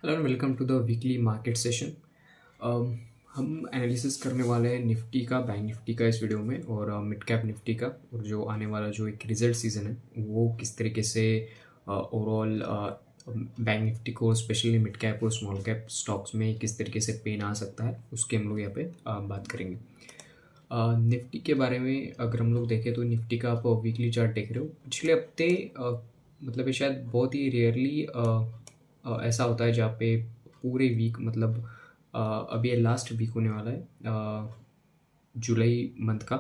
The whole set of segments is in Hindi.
Hello and welcome to the weekly market session. हम एनालिसिस करने वाले हैं निफ्टी का, बैंक निफ्टी का इस वीडियो में, और मिड कैप निफ्टी का, और जो आने वाला जो एक रिजल्ट सीजन है वो किस तरीके से ओवरऑल बैंक निफ्टी को, स्पेशली मिड कैप और स्मॉल कैप स्टॉक्स में किस तरीके से पेन आ सकता है, उसके हम लोग यहाँ पे बात करेंगे। निफ्टी के बारे में अगर हम लोग देखें तो निफ्टी का आप वीकली चार्ट देख रहे हो। पिछले हफ्ते मतलब ये शायद बहुत ही रेयरली ऐसा होता है जहाँ पे पूरे वीक, मतलब अभी ये लास्ट वीक होने वाला है जुलाई मंथ का।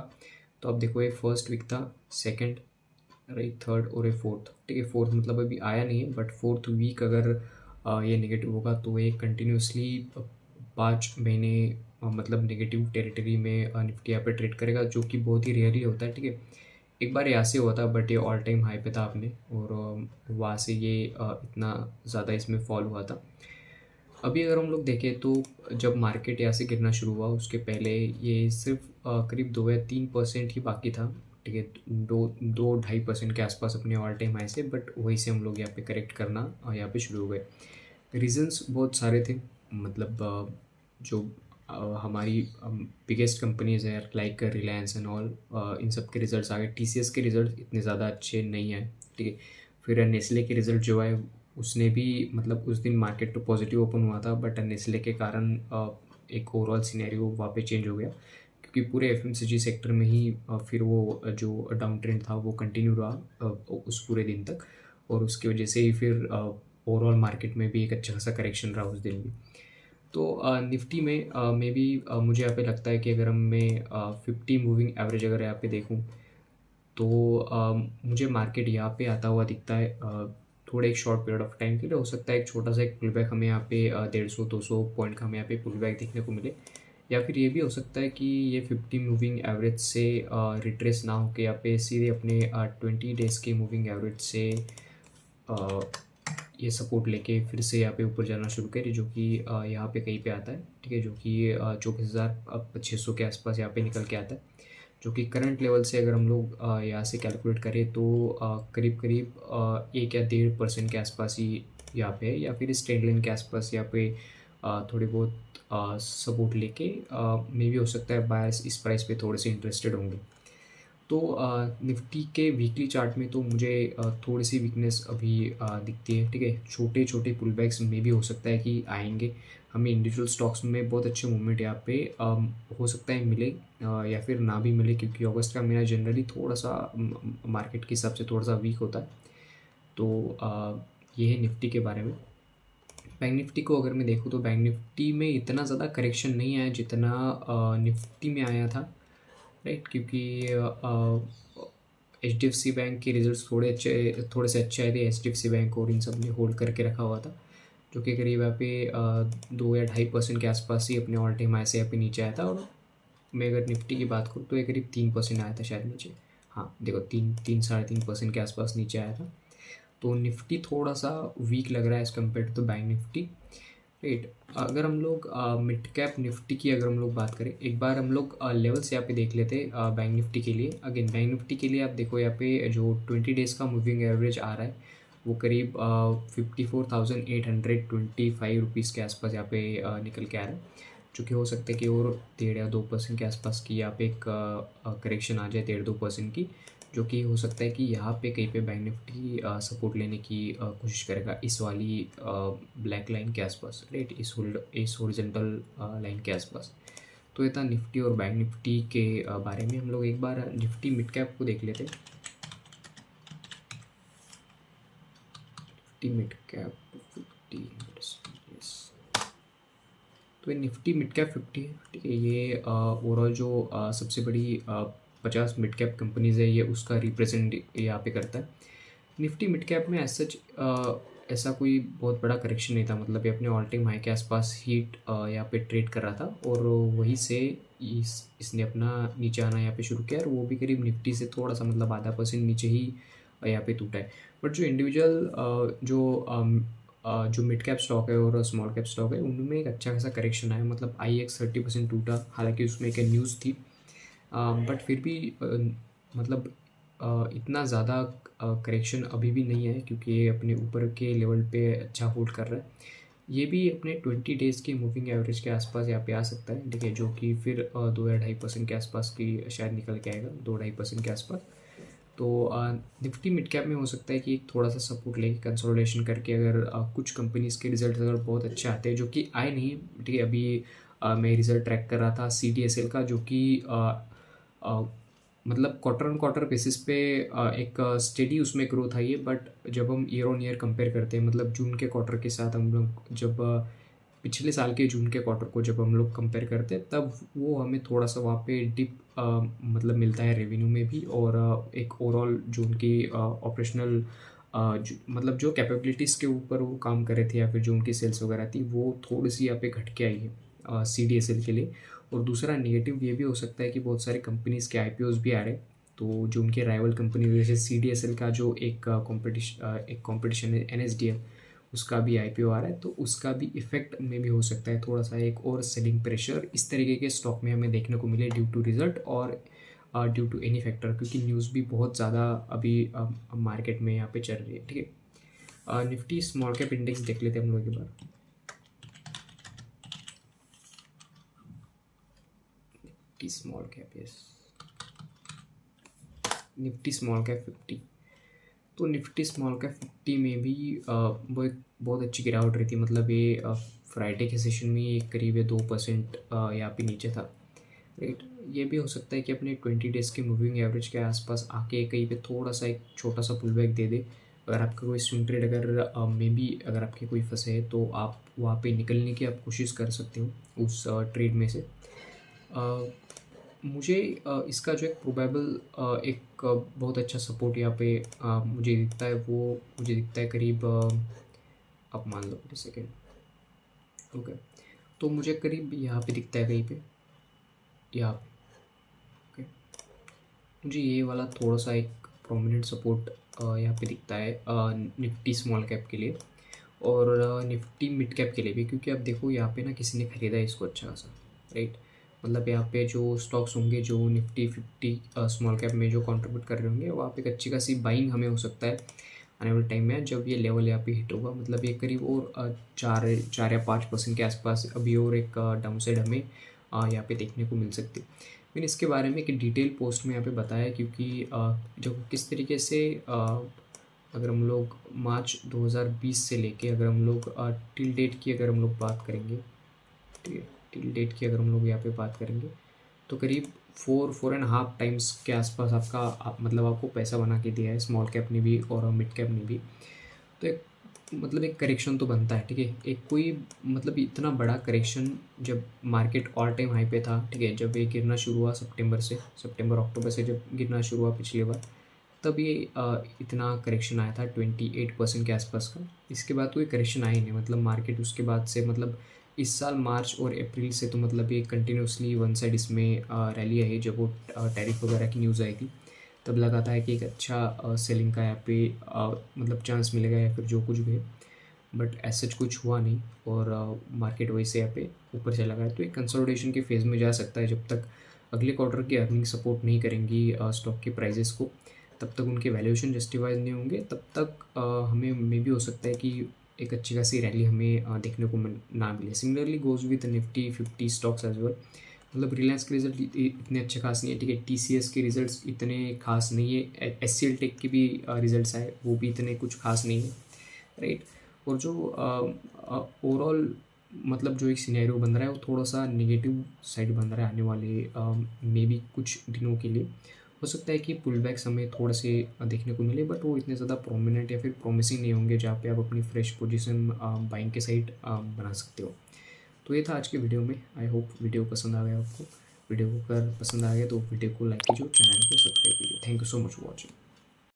तो अब देखो, ये फर्स्ट वीक था, सेकंड, राइट, थर्ड और ये फोर्थ। ठीक है, फोर्थ मतलब अभी आया नहीं है, बट फोर्थ वीक अगर ये नेगेटिव होगा तो ये कंटिन्यूसली 5 महीने मतलब नेगेटिव टेरिटरी में निफ्टी यहाँ पे ट्रेड करेगा, जो कि बहुत ही रेयरली होता है। ठीक है, एक बार यहाँ से हुआ था, बट ये ऑल टाइम हाई पे था आपने, और वहाँ से ये इतना ज़्यादा इसमें फॉल हुआ था। अभी अगर हम लोग देखें तो जब मार्केट यहाँ से गिरना शुरू हुआ उसके पहले ये सिर्फ करीब 2 या 3% ही बाकी था। ठीक है, 2-2.5% के आसपास अपने ऑल टाइम हाई से, बट वहीं से हम लोग यहाँ पे करेक्ट करना यहाँ पे शुरू हो गए। रीजंस बहुत सारे थे, मतलब जो हमारी बिगेस्ट कंपनीज है लाइक रिलायंस एंड ऑल, इन सब के रिजल्ट्स आ गए। टीसीएस के रिजल्ट इतने ज़्यादा अच्छे नहीं हैं। ठीक है, फिर नेस्ले के रिज़ल्ट जो है उसने भी, मतलब उस दिन मार्केट तो पॉजिटिव ओपन हुआ था, बट नेस्ले के कारण एक ओवरऑल सिनेरियो वहाँ पे चेंज हो गया, क्योंकि पूरे एफएमसीजी सेक्टर में ही फिर वो जो डाउन ट्रेंड था वो कंटिन्यू रहा उस पूरे दिन तक, और उसकी वजह से ही फिर ओवरऑल मार्केट में भी एक अच्छा खासा करेक्शन रहा उस दिन भी। तो निफ्टी में मे बी मुझे यहाँ पे लगता है कि अगर मैं 50 मूविंग एवरेज अगर यहाँ पे देखूँ तो मुझे मार्केट यहाँ पे आता हुआ दिखता है थोड़े एक शॉर्ट पीरियड ऑफ टाइम के लिए। हो सकता है एक छोटा सा एक पुल बैक हमें यहाँ पे 150-200 पॉइंट का हमें यहाँ पे पुल बैक देखने को मिले, या फिर ये भी हो सकता है कि ये 50 मूविंग एवरेज से रिट्रेस ना होकर यहाँ पे सीधे अपने 20 डेज़ के मूविंग एवरेज से अ, ये सपोर्ट लेके फिर से यहाँ पे ऊपर जाना शुरू करे, जो कि यहाँ पे कहीं पे आता है। ठीक है, जो कि 24,600 के आसपास यहाँ पे निकल के आता है, जो कि करंट लेवल से अगर हम लोग यहाँ से कैलकुलेट करें तो करीब करीब 1 या 1.5% के आसपास ही यहाँ पे है, या फिर इस ट्रेंड लाइन के आसपास यहाँ पे थोड़ी बहुत सपोर्ट लेके मे भी हो सकता है बायर्स इस प्राइस पे थोड़े से इंटरेस्टेड होंगे। तो निफ्टी के वीकली चार्ट में तो मुझे थोड़ी सी वीकनेस अभी दिखती है। ठीक है, छोटे छोटे पुल बैक्स में भी हो सकता है कि आएंगे हमें। इंडिविजुअल स्टॉक्स में बहुत अच्छे मूवमेंट यहाँ पे हो सकता है मिले या फिर ना भी मिले, क्योंकि अगस्त का महीना जनरली थोड़ा सा मार्केट के हिसाब से थोड़ा सा वीक होता है। तो ये है निफ्टी के बारे में। बैंक निफ्टी को अगर मैं देखूँ तो बैंक निफ्टी में इतना ज़्यादा करेक्शन नहीं आया जितना निफ्टी में आया था, राइट, क्योंकि H D F C Bank के रिजल्ट्स थोड़े से अच्छे आए थे। H D F C Bank और इन सब ने होल्ड करके रखा हुआ था, जो कि करीब यहाँ पे 2 या 2.5% के आसपास ही अपने ऑल टाइम हाई से यहाँ पे नीचे आया था। और मैं अगर निफ्टी की बात करूँ तो ये करीब 3% आया था शायद नीचे। हाँ देखो, 3-3.5% के आसपास नीचे आया था। तो निफ्टी थोड़ा सा वीक लग रहा है as compare to Bank Nifty, right. अगर हम लोग मिड कैप निफ्टी की अगर हम लोग बात करें, एक बार हम लोग लेवल्स यहाँ पे देख लेते बैंक निफ्टी के लिए। अगेन बैंक निफ्टी के लिए आप देखो, यहाँ पे जो 20 डेज़ का मूविंग एवरेज आ रहा है वो करीब 54,825 रुपीज़ के आसपास यहाँ पे निकल के आ रहा है, जो कि हो सकता है कि और 1.5 या 2% के आसपास की यहाँ पे एक करेक्शन आ जाए, 1.5-2% की, जो कि हो सकता है कि यहाँ पे कहीं पे बैंक निफ्टी सपोर्ट लेने की कोशिश करेगा इस वाली ब्लैक लाइन के आसपास, राइट, इस हॉरिजॉन्टल लाइन के आसपास। तो ये था निफ्टी और बैंक निफ्टी के बारे में। हम लोग एक बार निफ्टी मिड कैप को देख लेते हैं। निफ्टी मिड कैप 50, तो ये निफ्टी मिड कैप 50 है। ठीक है, ये ओवरऑल जो सबसे बड़ी 50 मिड कैप कंपनीज है ये उसका रिप्रेजेंट यहाँ पे करता है। निफ्टी मिड कैप में ऐसा ऐसा कोई बहुत बड़ा करेक्शन नहीं था, मतलब ये अपने ऑल टाइम हाई के आसपास हीट यहाँ पे ट्रेड कर रहा था, और वहीं से इसने अपना नीचे आना यहाँ पे शुरू किया, और वो भी करीब निफ्टी से थोड़ा सा, मतलब 0.5% नीचे ही यहाँ पे टूटा है। बट जो इंडिविजुअल जो मिड कैप स्टॉक है और स्मॉल कैप स्टॉक है उनमें एक अच्छा खासा करेक्शन आया, मतलब IEX 30% टूटा, हालांकि उसमें एक न्यूज़ थी, बट फिर भी मतलब इतना ज़्यादा करेक्शन अभी भी नहीं है, क्योंकि ये अपने ऊपर के लेवल पे अच्छा होल्ड कर रहा है। ये भी अपने 20 डेज़ के मूविंग एवरेज के आसपास यहाँ पे आ सकता है, ठीक है, जो कि फिर 2 या 2.5% के आसपास की शायद निकल के आएगा, 2-2.5% के आसपास। तो निफ्टी मिड कैप में हो सकता है कि एक थोड़ा सा सपोर्ट लेके कंसोलिडेशन करके, अगर कुछ कंपनीज़ के रिजल्ट अगर बहुत अच्छे आते हैं, जो कि आए नहीं, ठीक है, अभी मैं रिज़ल्ट ट्रैक कर रहा था CDSL का, जो कि अ, मतलब क्वार्टर ऑन क्वार्टर बेसिस पे एक स्टेडी उसमें ग्रोथ आई है। बट जब हम ईयर ऑन ईयर कंपेयर करते हैं, मतलब जून के क्वार्टर के साथ हम लोग जब पिछले साल के जून के क्वार्टर को जब हम लोग कंपेयर करते हैं, तब वो हमें थोड़ा सा वहाँ पे डिप मतलब मिलता है रेवेन्यू में भी, और एक ओवरऑल जो उनकी ऑपरेशनल मतलब जो कैपेबिलिटीज़ के ऊपर वो काम कर रहे थे, या फिर जो उनकी सेल्स वगैरह थी, वो थोड़ी सी यहाँ पे घट के आई है CDSL के लिए। और दूसरा नेगेटिव ये भी हो सकता है कि बहुत सारे कंपनीज़ के IPOs भी आ रहे हैं, तो जो उनके राइवल कंपनी जैसे CDSL का जो एक कंपटीशन है NSDL, उसका भी IPO आ रहा है, तो उसका भी इफेक्ट में भी हो सकता है थोड़ा सा एक और सेलिंग प्रेशर इस तरीके के स्टॉक में हमें देखने को मिले ड्यू टू रिजल्ट और ड्यू टू एनी फैक्टर, क्योंकि न्यूज़ भी बहुत ज़्यादा अभी मार्केट में यहाँ पे चल रही है, ठीक है। निफ्टी स्मॉल कैप इंडेक्स देख लेते हैं हम लोग एक बार। Nifty small cap, yes, Nifty small cap 50। तो निफ्टी स्मॉल कैप 50 में भी वो एक बहुत अच्छी गिरावट रही थी, मतलब ये फ्राइडे के सेशन में ये करीब 2% यहाँ पे नीचे था, राइट। ये भी हो सकता है कि अपने 20 डेज़ के मूविंग एवरेज के आसपास आके कहीं पे थोड़ा सा एक छोटा सा पुल बैक दे दे। अगर आपका कोई स्विंग ट्रेड अगर मे बी अगर आपके कोई फंसे है, तो आप वहाँ पे निकलने की आप कोशिश कर सकते हो उस ट्रेड में से। मुझे इसका जो एक प्रोबेबल एक बहुत अच्छा सपोर्ट यहाँ पे मुझे दिखता है, वो मुझे दिखता है करीब आप मान लो सेकेंड, ओके, तो मुझे करीब यहाँ पे दिखता है कहीं पे यहाँ पे, ओके, मुझे ये वाला थोड़ा सा एक प्रोमिनेंट सपोर्ट यहाँ पे दिखता है निफ्टी स्मॉल कैप के लिए, और निफ्टी मिड कैप के लिए भी, क्योंकि आप देखो यहाँ पे ना किसी ने ख़रीदा है इसको अच्छा खासा, राइट। मतलब यहाँ पे जो स्टॉक्स होंगे जो निफ्टी 50 स्मॉल कैप में जो कंट्रीब्यूट कर रहे होंगे, वहाँ पे एक अच्छी खासी बाइंग हमें हो सकता है आने वाले टाइम में, जब ये लेवल यहाँ पे हिट होगा। मतलब ये करीब और 4 या 5% के आसपास अभी और एक डाउन साइड हमें यहाँ पे देखने को मिल सकती है। मैंने इसके बारे में एक डिटेल पोस्ट में यहाँ पे बताया, क्योंकि जो किस तरीके से अगर हम लोग मार्च 2020 से लेके अगर हम लोग टिल डेट की अगर हम लोग बात करेंगे, ठीक है, टिल डेट की अगर हम लोग यहाँ पे बात करेंगे, तो करीब 4.5 टाइम्स के आसपास मतलब आपको पैसा बना के दिया है स्मॉल कैप ने भी और मिड कैप ने भी। तो एक मतलब एक करेक्शन तो बनता है, ठीक है, एक कोई मतलब इतना बड़ा करेक्शन जब मार्केट ऑल टाइम हाई पे था, ठीक है, जब ये गिरना शुरू हुआ सितंबर अक्टूबर से जब गिरना शुरू हुआ पिछली बार, तब ये इतना करेक्शन आया था 28% के आसपास का। इसके बाद कोई करेक्शन आया ही नहीं, मतलब मार्केट उसके बाद से मतलब इस साल मार्च और अप्रैल से तो मतलब ये कंटिन्यूसली वन साइड इसमें रैली आई, जब वो टैरिफ वगैरह की न्यूज़ आई थी, तब लगा था कि एक अच्छा सेलिंग का यहाँ पे मतलब चांस मिलेगा या फिर जो कुछ भी है, बट ऐसा कुछ हुआ नहीं, और मार्केट वही से यहाँ पे ऊपर चला गया। तो एक कंसोलिडेशन के फेज़ में जा सकता है, जब तक अगले क्वार्टर की अर्निंग सपोर्ट नहीं करेंगी स्टॉक के प्राइजेस को, तब तक उनके वैल्यूएशन जस्टिफाइड नहीं होंगे, तब तक हमें मे भी हो सकता है कि एक अच्छी खासी रैली हमें देखने को ना मिले। Similarly goes with Nifty 50 stocks as well. मतलब रिलायंस के रिजल्ट इतने अच्छे खास नहीं है, ठीक है, TCS के रिजल्ट्स इतने खास नहीं है, SCL टेक के भी रिजल्ट्स आए, वो भी इतने कुछ खास नहीं है, राइट। और जो ओवरऑल मतलब जो एक सिनेरियो बन रहा है, वो थोड़ा सा नेगेटिव साइड बन रहा है आने वाले मे बी कुछ दिनों के लिए। हो सकता है कि पुल बैक्स हमें थोड़े से देखने को मिले, बट वो इतने ज़्यादा प्रोमिनेंट या फिर प्रॉमिसिंग नहीं होंगे जहाँ पे आप अपनी फ्रेश पोजीशन बाइंग के साइड बना सकते हो। तो ये था आज के वीडियो में। आई होप वीडियो पसंद आ गया आपको। वीडियो को अगर पसंद आ गया तो वीडियो को लाइक कीजिए, चैनल को सब्सक्राइब कीजिए। Thank you so much for watching.